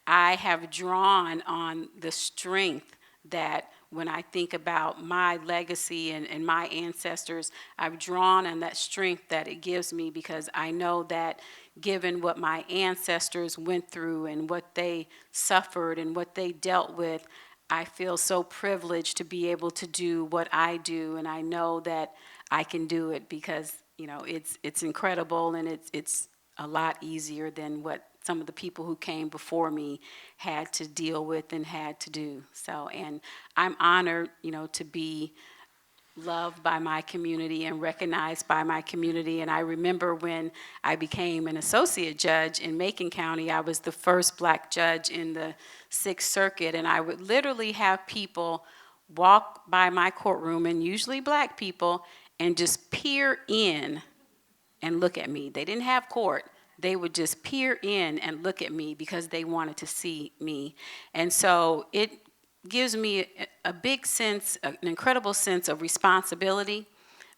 Speaker 3: I have drawn on the strength that when I think about my legacy and my ancestors, I've drawn on that strength that it gives me, because I know that given what my ancestors went through and what they suffered and what they dealt with, I feel so privileged to be able to do what I do, and I know that I can do it because, it's incredible, and it's a lot easier than what some of the people who came before me had to deal with and had to do. So, and I'm honored, to be loved by my community and recognized by my community. And I remember when I became an associate judge in Macon County, I was the first black judge in the Sixth Circuit, and I would literally have people walk by my courtroom, and usually black people, and just peer in and look at me. They didn't have court. They would just peer in and look at me because they wanted to see me. And so it gives me a big sense, an incredible sense of responsibility,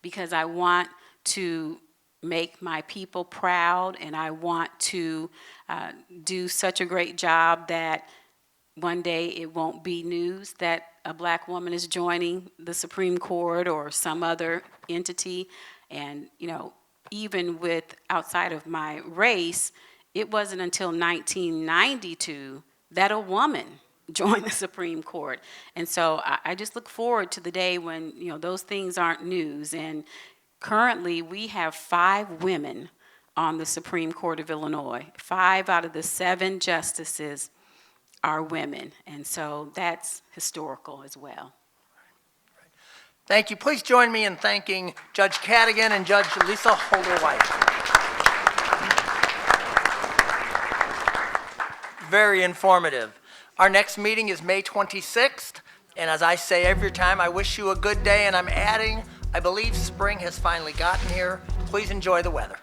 Speaker 3: because I want to make my people proud, and I want to do such a great job that one day it won't be news that a black woman is joining the Supreme Court or some other entity. And, even with outside of my race, it wasn't until 1992 that a woman joined the Supreme Court. And so I just look forward to the day when, those things aren't news. And Currently, we have 5 women on the Supreme Court of Illinois. 5 out of the 7 justices are women, and so that's historical as well.
Speaker 1: Thank you. Please join me in thanking Judge Cadagin and Judge Lisa Holder-White. Very informative. Our next meeting is May 26th, and as I say every time, I wish you a good day, and I'm adding, I believe spring has finally gotten here. Please enjoy the weather.